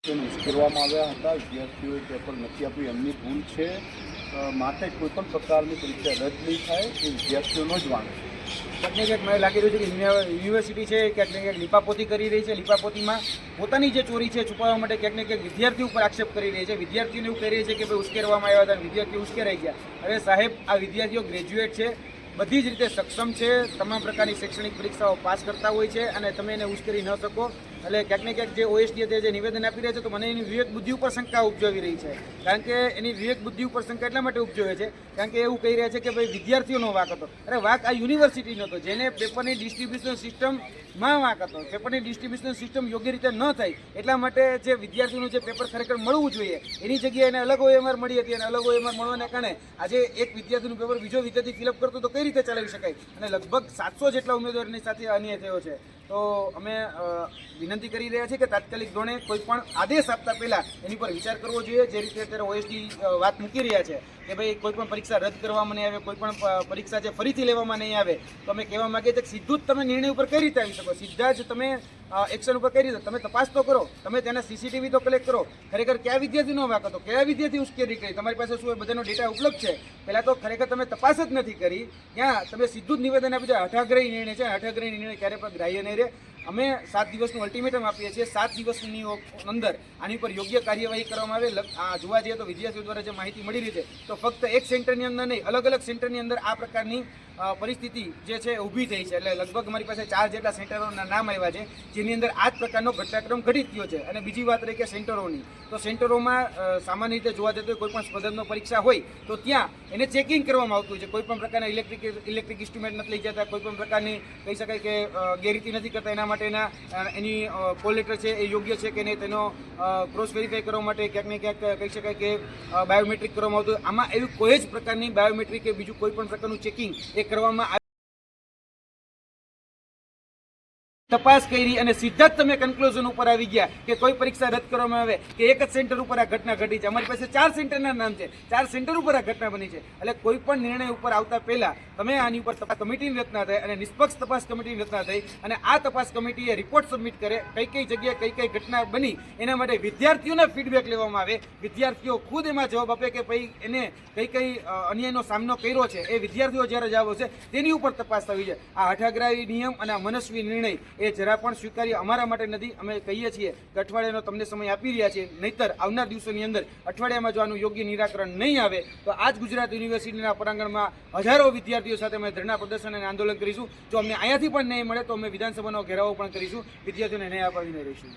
ઉશ્કેરવામાં આવ્યા હતા. વિદ્યાર્થીઓએ પેપર નથી આપ્યું, એમની ભૂલ છે. માટે કોઈપણ પ્રકારની પરીક્ષા રદ નહીં થાય એ વિદ્યાર્થીઓનો જ વાંક છે. ક્યાંક ને ક્યાંક મને લાગી રહ્યું છે કે યુનિવર્સિટી છે ક્યાંક ને ક્યાંક લીપાપોતી કરી રહી છે. લીપાપોતીમાં પોતાની જે ચોરી છે છુપાવવા માટે ક્યાંક ને ક્યાંક વિદ્યાર્થીઓ ઉપર આક્ષેપ કરી રહી છે. વિદ્યાર્થીઓને એવું કહી રહી છે કે ભાઈ ઉશ્કેરવામાં આવ્યા હતા, વિદ્યાર્થીઓ ઉશ્કેરાઈ ગયા. હવે સાહેબ, આ વિદ્યાર્થીઓ ગ્રેજ્યુએટ છે, બધી જ રીતે સક્ષમ છે, તમામ પ્રકારની શૈક્ષણિક પરીક્ષાઓ પાસ કરતા હોય છે અને તમે એને ઉશ્કેરી ન શકો. એટલે ક્યાંક ને ક્યાંક જે OSD જે નિવેદન આપી રહ્યા છે તો મને એની વિવેક બુદ્ધિ ઉપર શંકા ઉપજાવી રહી છે. કારણ કે એની વિવેક બુદ્ધિ ઉપર શંકા એટલા માટે ઉપજાવે છે કારણ કે એવું કહી રહ્યા છે કે ભાઈ વિદ્યાર્થીઓનો વાંક હતો. અરે વાંક આ યુનિવર્સિટીનો હતો, જેને પેપરની ડિસ્ટ્રીબ્યુશન સિસ્ટમમાં વાંક હતો. પેપરની ડિસ્ટ્રીબ્યુશન સિસ્ટમ યોગ્ય રીતે ન થઈ એટલા માટે જે વિદ્યાર્થીઓનું જે પેપર ખરેખર મળવું જોઈએ એની જગ્યાએ એને અલગ OMR મળી હતી અને અલગ OMR મળવાને કારણે આજે એક વિદ્યાર્થીનું પેપર બીજો વિદ્યાર્થી ફિલઅપ કરતો તો કઈ રીતે ચલાવી શકાય? અને લગભગ 700 જેટલા ઉમેદવારોની સાથે અન્યાય થયો છે. તો અમે વિનંતી કરી રહ્યા છીએ કે તાત્કાલિક ધોરણે કોઈ પણ આદેશ આપતા પહેલાં એની પર વિચાર કરવો જોઈએ. જે રીતે અત્યારે OSD વાત મૂકી રહ્યા છે કે ભાઈ કોઈ પણ પરીક્ષા રદ કરવામાં નહીં આવે, કોઈ પણ પરીક્ષા જે ફરીથી લેવામાં નહીં આવે, તો અમે કહેવા માગીએ છીએ કે સીધું જ તમે નિર્ણય ઉપર કઈ રીતે આવી શકો? સીધા જ તમે એક્શન ઉપર કઈ રીતે? તમે તપાસ તો કરો, તમે તેના CCTV તો કલેક્ટ કરો. ખરેખર કયા વિદ્યાર્થીનો વાંક હતો, કયા વિદ્યાર્થી ઉશ્કેરી કરી? તમારી પાસે શું બધાનો ડેટા ઉપલબ્ધ છે? પહેલાં તો ખરેખર તમે તપાસ જ નથી કરી. ત્યાં તમે સીધું જ નિવેદન આપી છે. હઠાગ્રહી નિર્ણય છે. હઠાગ્રહી નિર્ણય ક્યારે પણ ગ્રાહ્ય નહીં રહે. અમે 7 દિવસનું અલ્ટિમેટમ આપીએ છીએ. 7 દિવસની અંદર આની પર યોગ્ય કાર્યવાહી કરવામાં આવે. જોવા જઈએ તો વિદ્યાર્થીઓ દ્વારા જે માહિતી મળી રહી છે તો ફક્ત એક સેન્ટરની અંદર નહીં, અલગ અલગ સેન્ટરની અંદર આ પ્રકારની પરિસ્થિતિ જે છે ઊભી થઈ છે. એટલે લગભગ અમારી પાસે 4 જેટલા સેન્ટરોના નામ આવ્યા છે જેની અંદર આ જ પ્રકારનો ઘટનાક્રમ ઘટિત થયો છે. અને બીજી વાત રહી કે સેન્ટરોની, તો સેન્ટરોમાં સામાન્ય રીતે જોવા જતો કોઈ પણ સ્પર્ધાત્મક પરીક્ષા હોય તો ત્યાં એને ચેકિંગ કરવામાં આવતું હોય છે. કોઈ પણ પ્રકારના ઇલેક્ટ્રિક ઇન્સ્ટ્રુમેન્ટ નથી લઈ જતા, કોઈ પણ પ્રકારની કહી શકાય કે ગેરરીતિ નથી કરતા. એના માટેના એની કોલ લેટર છે એ યોગ્ય છે કે નહીં તેનો ક્રોસ વેરીફાઈ કરવા માટે ક્યાંક ને ક્યાંક કહી શકાય કે બાયોમેટ્રિક કરવામાં આવતું. આમાં એવી કોઈ જ પ્રકારની બાયોમેટ્રિક કે બીજું કોઈ પણ પ્રકારનું ચેકિંગ એ કરવામાં તપાસ કરી અને સીધા જ તમે કન્ક્લુઝન ઉપર આવી ગયા કે કોઈ પરીક્ષા રદ કરવામાં આવે કે એક જ સેન્ટર ઉપર આ ઘટના ઘટી છે. અમારી પાસે 4 સેન્ટરના નામ છે, 4 સેન્ટર ઉપર આ ઘટના બની છે. એટલે કોઈ પણ નિર્ણય ઉપર આવતા પહેલા તમે આની ઉપર તપાસ કમિટીની રચના થઈ અને નિષ્પક્ષ તપાસ કમિટીની રચના થઈ અને આ તપાસ કમિટીએ રિપોર્ટ સબમિટ કરે, કઈ જગ્યાએ કઈ ઘટના બની એના માટે વિદ્યાર્થીઓના ફીડબેક લેવામાં આવે. વિદ્યાર્થીઓ ખુદ એમાં જવાબ આપે કે ભાઈ એને કઈ અન્યાયનો સામનો કર્યો છે. એ વિદ્યાર્થીઓ જ્યારે જવાબ આવશે તેની ઉપર તપાસ થવી છે. આ હઠાગ્રાહી નિયમ અને આ મનસ્વી નિર્ણય એ જરા પણ સ્વીકાર્ય અમારા માટે નથી. અમે કહીએ છીએ કે અઠવાડિયાનો તમને સમય આપી રહ્યા છીએ, નહીતર આવનાર દિવસોની અંદર અઠવાડિયામાં જો આનું યોગ્ય નિરાકરણ નહીં આવે તો આજ ગુજરાત યુનિવર્સિટીના પ્રાંગણમાં હજારો વિદ્યાર્થીઓ સાથે અમે ધરણા પ્રદર્શન અને આંદોલન કરીશું. જો અમને અહીંયાથી પણ નહીં મળે તો અમે વિધાનસભાનો ઘેરાવો પણ કરીશું. વિદ્યાર્થીઓને ન્યાય અપાવીને રહીશું.